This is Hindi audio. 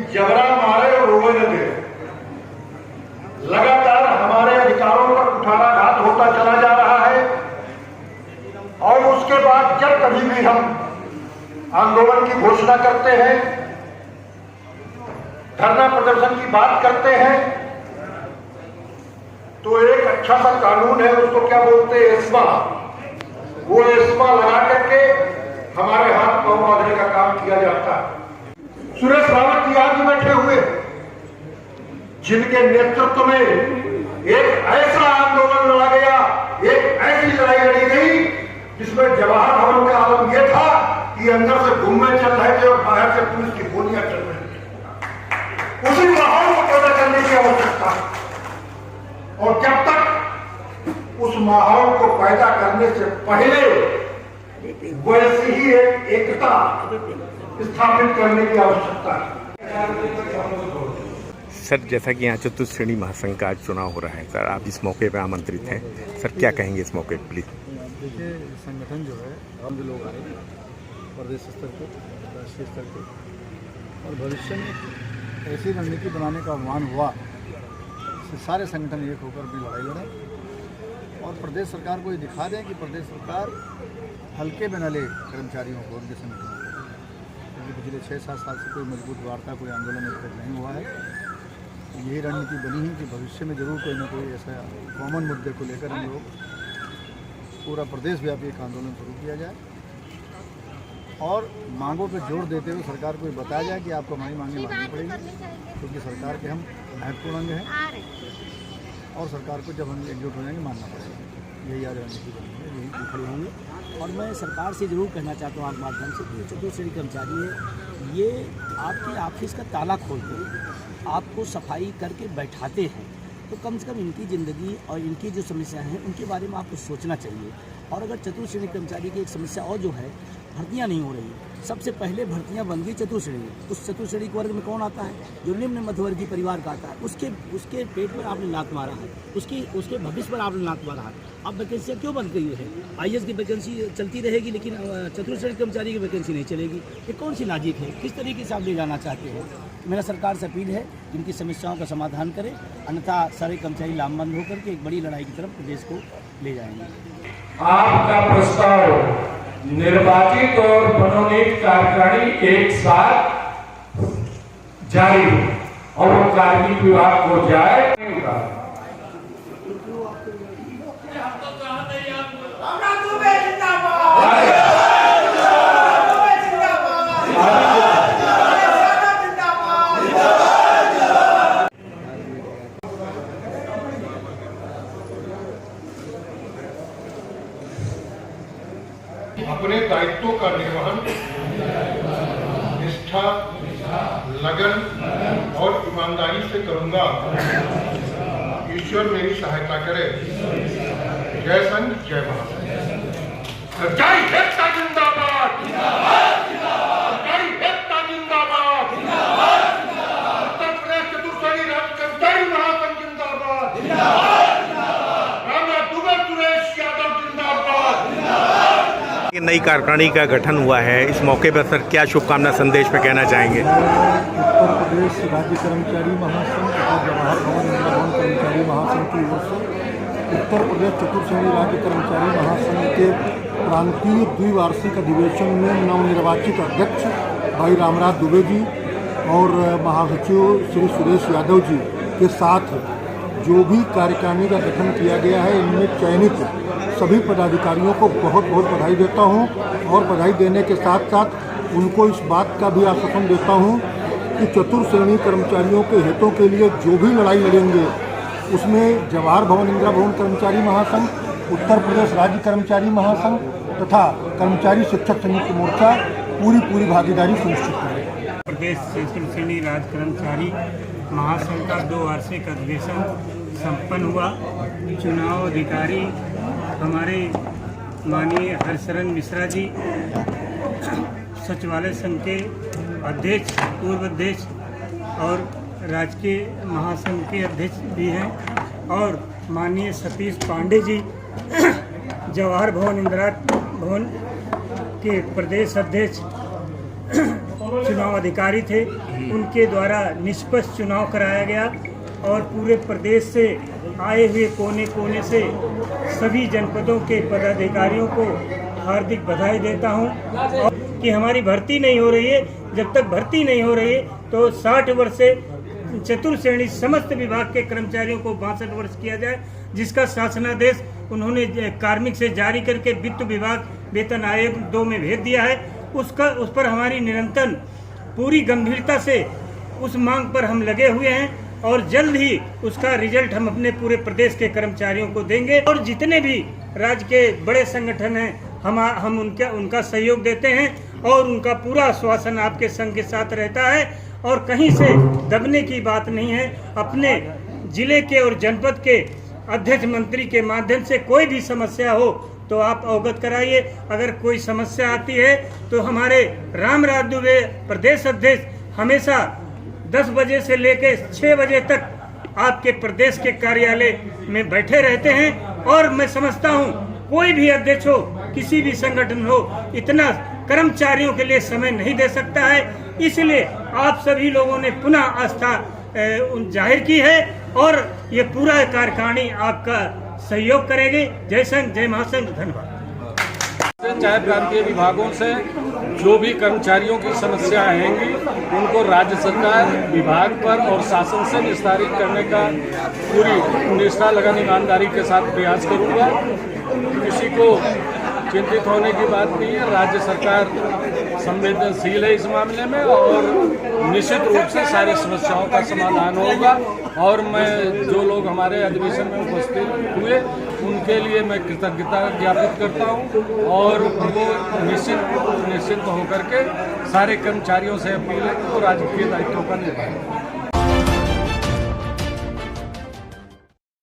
जबरा मारे और रोवे न दे। लगातार हमारे अधिकारों पर कुठाराघात होता चला जा रहा है और उसके बाद जब कभी भी हम आंदोलन की घोषणा करते हैं, धरना प्रदर्शन की बात करते हैं, तो एक अच्छा सा कानून है, उसको क्या बोलते हैं, एस्मा। वो एस्मा लगा करके हमारे हाथ पांव बांधने का काम किया जाता है। सुरेश रावत यहाँ भी बैठे हुए, जिनके नेतृत्व में एक ऐसा आंदोलन लड़ा गया, एक ऐसी लड़ाई लड़ी गई जिसमें जवाहर भवन का आलम यह था कि अंदर से गुम्मे चल रहे थे और बाहर से पुलिस की गोलियां चल रही थी। उसी माहौल को पैदा करने की आवश्यकता है और जब तक उस माहौल को पैदा करने से पहले वैसी ही एक एकता स्थापित करने की आवश्यकता है। सर, जैसा कि यहाँ चतुर्थ श्रेणी महासंघ का आज चुनाव हो रहा है, सर आप इस मौके पर आमंत्रित हैं, सर क्या कहेंगे इस मौके पर प्लीज? देखिए, संगठन जो है हम जो लोग आए प्रदेश स्तर पे, राष्ट्रीय स्तर पे, और भविष्य में ऐसी रणनीति बनाने का आह्वान हुआ इससे सारे संगठन एक होकर भी लड़ाई लड़ें और प्रदेश सरकार को ये दिखा दें कि प्रदेश सरकार हल्के में न ले कर्मचारियों को, उनके संगठनों को, क्योंकि पिछले 6-7 साल से कोई मजबूत वार्ता, कोई आंदोलन अब तक नहीं हुआ है। यही रणनीति बनी है कि भविष्य में जरूर कोई ना कोई ऐसा कॉमन मुद्दे को लेकर हम लोग पूरा प्रदेश व्यापी एक आंदोलन शुरू किया जाए और मांगों पर जोर देते हुए सरकार को बताया जाए कि आपको हमारी मांगें माननी पड़ेगी, क्योंकि सरकार के हम महत्वपूर्ण अंग हैं और सरकार को जब हम एकजुट हो जाएंगे मानना पड़ेगा। यही आज रणनीति बनी है, यही खड़ी होंगे। और मैं सरकार से ज़रूर कहना चाहता हूँ आप माध्यम से कि चतुर्थ श्रेणी कर्मचारी है, ये आपकी ऑफिस का ताला खोलते हैं, आपको सफाई करके बैठाते हैं, तो कम से कम इनकी ज़िंदगी और इनकी जो समस्याएं हैं उनके बारे में आपको सोचना चाहिए। और अगर चतुर्थ श्रेणी कर्मचारी की एक समस्या और जो है, भर्तियां नहीं हो रही। सबसे पहले भर्तियां बन गई चतुर्थ श्रेणी। उस चतुर्थ श्रेणी वर्ग में कौन आता है? जो निम्न मध्यवर्गीय परिवार का आता है। उसके पेट पर आपने लात मारा है, उसके भविष्य पर आपने लात मारा है। अब वैकेंसियाँ क्यों बंद गई है? IAS की वैकेंसी चलती रहेगी लेकिन चतुर्थ श्रेणी कर्मचारी की वैकेंसी नहीं चलेगी। ये कौन सी लॉजिक है? किस तरीके से आप ले जाना चाहते हो? मेरा सरकार से अपील है कि इनकी समस्याओं का समाधान करें, अन्यथा सारे कर्मचारी लामबंद होकर के एक बड़ी लड़ाई की तरफ प्रदेश को ले जाएंगे। आपका प्रस्ताव निर्वाचित और मनोनीत कार्यकारिणी एक साथ जारी हो और वो कार्मिक विभाग को जाए। अपने दायित्वों का निर्वहन निष्ठा, लगन और ईमानदारी से करूंगा। ईश्वर मेरी सहायता करे। जय संघ, जय महासंघ। जय एकता जिंदाबाद, जय एकता जिंदाबाद, उत्तर प्रदेश चतुर्थ श्रेणी राज्य कर्मचारी महासंघ जिंदाबाद, राणा दुबे सुरेश यादव जिंदाबाद। नई कार्यकारिणी का गठन हुआ है, इस मौके पर सर क्या शुभकामना संदेश में कहना चाहेंगे? उत्तर प्रदेश राज्य कर्मचारी महासंघ तथा जवाहर भवन इंदिरा भवन कर्मचारी महासंघ की ओर से उत्तर प्रदेश चतुर्थ श्रेणी राज्य कर्मचारी महासंघ के प्रांतीय द्विवार्षिक अधिवेशन में नवनिर्वाचित अध्यक्ष भाई रामराज दुबे जी और महासचिव श्री सुरेश यादव जी के साथ जो भी कार्यकारिणी का गठन किया गया है, इनमें चयनित सभी पदाधिकारियों को बहुत बहुत बधाई देता हूं और बधाई देने के साथ साथ उनको इस बात का भी आश्वासन देता हूं कि चतुर्थ श्रेणी कर्मचारियों के हितों के लिए जो भी लड़ाई लड़ेंगे उसमें जवाहर भवन इंदिरा भवन कर्मचारी महासंघ, उत्तर प्रदेश राज्य कर्मचारी महासंघ तथा कर्मचारी शिक्षक संयुक्त मोर्चा पूरी भागीदारी सुनिश्चित करेगा। प्रदेश चतुर्थ श्रेणी राज्य कर्मचारी महासंघ का 2 वार्षिक अधिवेशन संपन्न हुआ। चुनाव अधिकारी हमारे माननीय हरिशरण मिश्रा जी, सचिवालय संघ के अध्यक्ष, पूर्व अध्यक्ष और राजकीय महासंघ के अध्यक्ष भी हैं, और माननीय सतीश पांडे जी जवाहर भवन इंदिरा भवन के प्रदेश अध्यक्ष चुनाव अधिकारी थे। उनके द्वारा निष्पक्ष चुनाव कराया गया और पूरे प्रदेश से आए हुए कोने कोने से सभी जनपदों के पदाधिकारियों को हार्दिक बधाई देता हूं। और कि हमारी भर्ती नहीं हो रही है, जब तक भर्ती नहीं हो रही है तो 60 वर्ष से चतुर्थ श्रेणी समस्त विभाग के कर्मचारियों को 62 वर्ष किया जाए, जिसका शासनादेश उन्होंने कार्मिक से जारी करके वित्त विभाग वेतन आयोग 2 में भेज दिया है। उस पर हमारी निरंतर पूरी गंभीरता से उस मांग पर हम लगे हुए हैं और जल्द ही उसका रिजल्ट हम अपने पूरे प्रदेश के कर्मचारियों को देंगे। और जितने भी राज्य के बड़े संगठन हैं हम उनका सहयोग देते हैं और उनका पूरा आश्वासन आपके संघ के साथ रहता है और कहीं से दबने की बात नहीं है। अपने जिले के और जनपद के अध्यक्ष मंत्री के माध्यम से कोई भी समस्या हो तो आप अवगत कराइए। अगर कोई समस्या आती है तो हमारे रामराज दुबे प्रदेश अध्यक्ष हमेशा 10 बजे से लेकर 6 बजे तक आपके प्रदेश के कार्यालय में बैठे रहते हैं और मैं समझता हूं कोई भी अध्यक्ष हो, किसी भी संगठन हो, इतना कर्मचारियों के लिए समय नहीं दे सकता है। इसलिए आप सभी लोगों ने पुनः आस्था जाहिर की है और ये पूरा कार्यकारिणी आपका सहयोग करेगी। जय संघ, जय महासंघ, धन्यवाद। चाहे प्रांतीय विभागों से जो भी कर्मचारियों की समस्याएं आएंगी उनको राज्य सरकार विभाग पर और शासन से निस्तारित करने का पूरी निष्ठा लगन ईमानदारी के साथ प्रयास करूंगा। किसी को चिंतित होने की बात नहीं है। राज्य सरकार संवेदनशील है इस मामले में और निश्चित रूप से सारी समस्याओं का समाधान होगा। और मैं जो लोग हमारे अधिवेशन में उपस्थित हुए उनके लिए मैं कृतज्ञता ज्ञापित करता हूं और उनको निश्चिंत होकर के सारे कर्मचारियों से अपील है कि वो राजकीय दायित्वों का निर्वहन